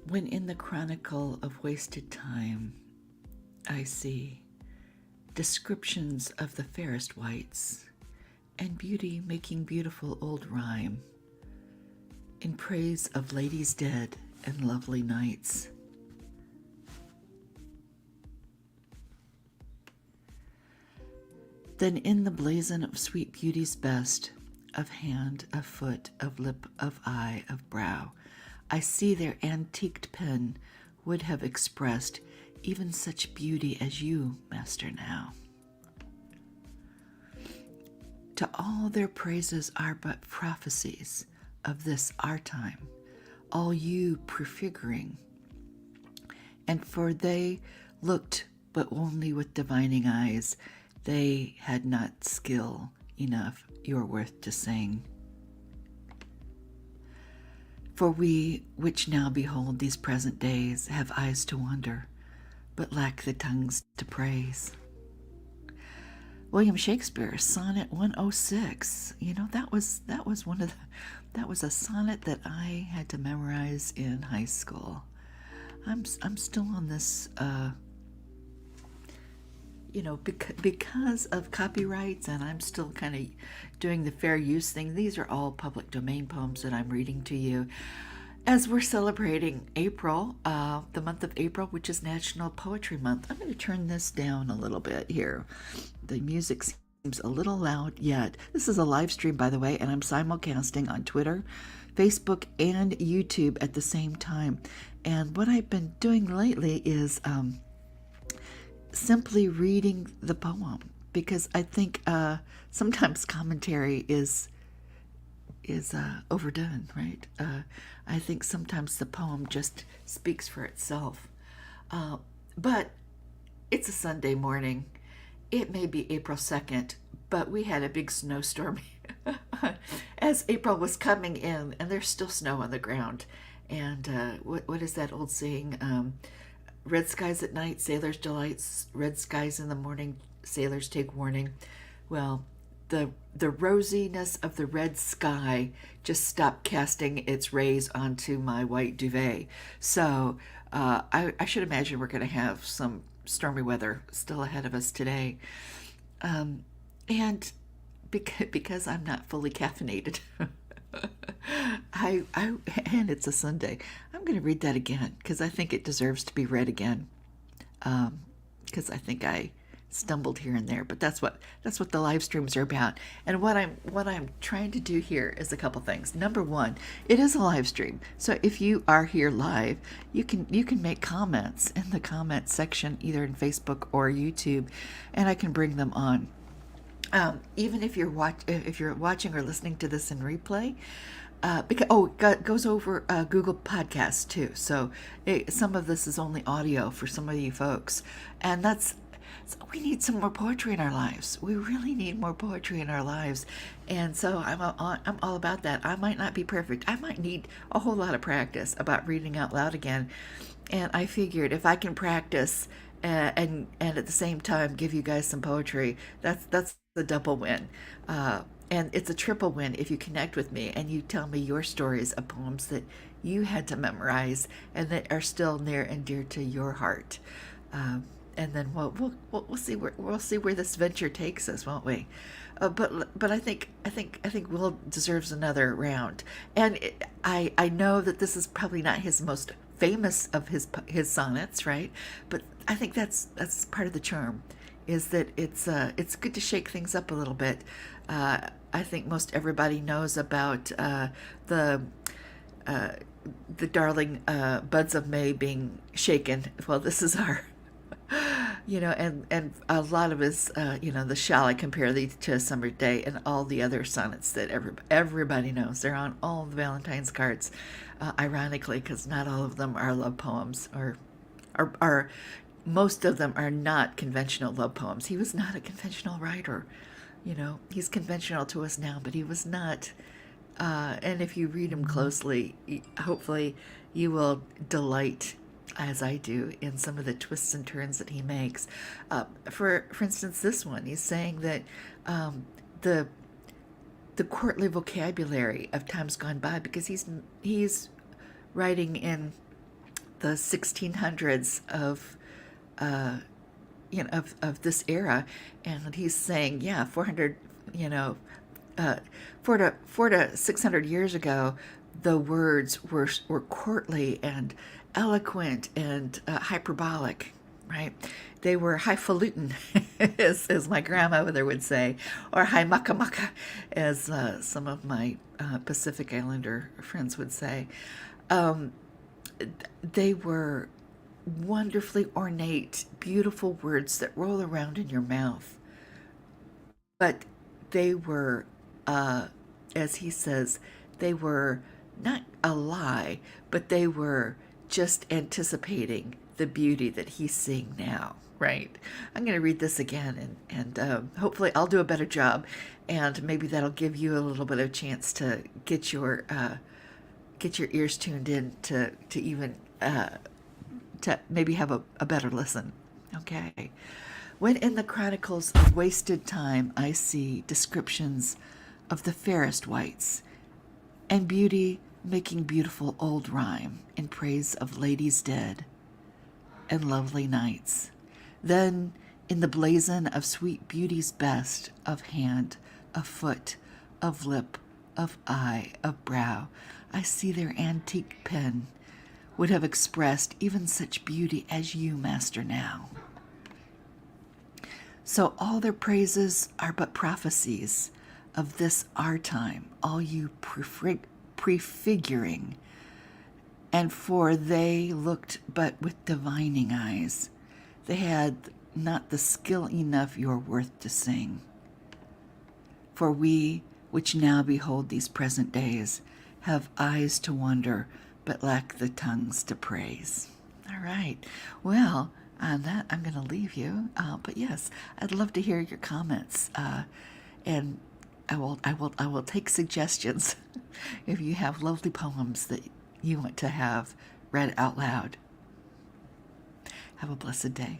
When in the chronicle of wasted time I see descriptions of the fairest wights, and beauty making beautiful old rhyme, in praise of ladies dead and lovely knights. Then in the blazon of sweet beauty's best, of hand, of foot, of lip, of eye, of brow, I see their antiqued pen would have expressed even such beauty as you master now. To all their praises are but prophecies of this our time, all you prefiguring, and for they looked but only with divining eyes, they had not skill enough your worth to sing. For we, which now behold these present days, have eyes to wonder, but lack the tongues to praise. William Shakespeare, Sonnet 106. That was a sonnet that I had to memorize in high school. I'm still on this. Because of copyrights, and I'm still kind of doing the fair use thing. These are all public domain poems that I'm reading to you as we're celebrating April, the month of April, which is National Poetry Month. I'm going to turn this down a little bit here. The music seems a little loud yet. This is a live stream, by the way, and I'm simulcasting on Twitter, Facebook, and YouTube at the same time. And what I've been doing lately is simply reading the poem, because I think sometimes commentary is overdone, right? I think sometimes the poem just speaks for itself. But it's a Sunday morning. It may be April 2nd, but we had a big snowstorm as April was coming in, and there's still snow on the ground. And what is that old saying? Red skies at night, sailors' delights. Red skies in the morning, sailors take warning. Well, the rosiness of the red sky just stopped casting its rays onto my white duvet. So I should imagine we're going to have some stormy weather still ahead of us today. And because I'm not fully caffeinated, and it's a Sunday, I'm going to read that again because I think it deserves to be read again. Because I think I stumbled here and there, but that's what the live streams are about. And what I'm trying to do here is a couple things. Number one, it is a live stream, so if you are here live, you can make comments in the comment section, either in Facebook or YouTube, and I can bring them on. Even if you're watching or listening to this in replay, because it goes over Google Podcasts too. So some of this is only audio for some of you folks, and so we need some more poetry in our lives. We really need more poetry in our lives, and so I'm all about that. I might not be perfect. I might need a whole lot of practice about reading out loud again, and I figured if I can practice and at the same time give you guys some poetry, that's the double win. And it's a triple win if you connect with me and you tell me your stories of poems that you had to memorize and that are still near and dear to your heart. And then we'll see where this venture takes us, won't we? But I think Will deserves another round, and I know that this is probably not his most famous of his sonnets, right? But I think that's part of the charm, is that it's good to shake things up a little bit. I think most everybody knows about the darling buds of May being shaken. Well, this is our, and a lot of his, the shall I compare thee to a summer day, and all the other sonnets that everybody knows. They're on all the Valentine's cards, ironically, because not all of them are love poems, or are most of them are not conventional love poems. He was not a conventional writer. He's conventional to us now, but he was not. And if you read him closely, hopefully you will delight, as I do, in some of the twists and turns that he makes. For instance, this one, he's saying that the courtly vocabulary of times gone by, because he's writing in the 1600s of of this era, and he's saying, yeah, 400, you know, 4 to 600 years ago, the words were courtly and eloquent and hyperbolic, right? They were highfalutin, as my grandmother would say, or high mucka mucka, as some of my Pacific Islander friends would say. Um, they were wonderfully ornate, beautiful words that roll around in your mouth. But they were, uh, as he says, they were not a lie, but they were just anticipating the beauty that he's seeing now. Right. I'm going to read this again, and hopefully I'll do a better job, and maybe that'll give you a little bit of chance to get your ears tuned in to even to maybe have a better listen. Okay. When in the chronicles of wasted time I see descriptions of the fairest wights, and beauty making beautiful old rhyme in praise of ladies dead and lovely knights, then in the blazon of sweet beauty's best, of hand, of foot, of lip, of eye, of brow, I see their antique pen would have expressed even such beauty as you master now. So all their praises are but prophecies of this our time, all you prefiguring, and for they looked but with divining eyes. They had not the skill enough your worth to sing. For we, which now behold these present days, have eyes to wonder, but lack the tongues to praise. All right. Well, on that, I'm going to leave you. But yes, I'd love to hear your comments, and I will take suggestions if you have lovely poems that you want to have read out loud. Have a blessed day.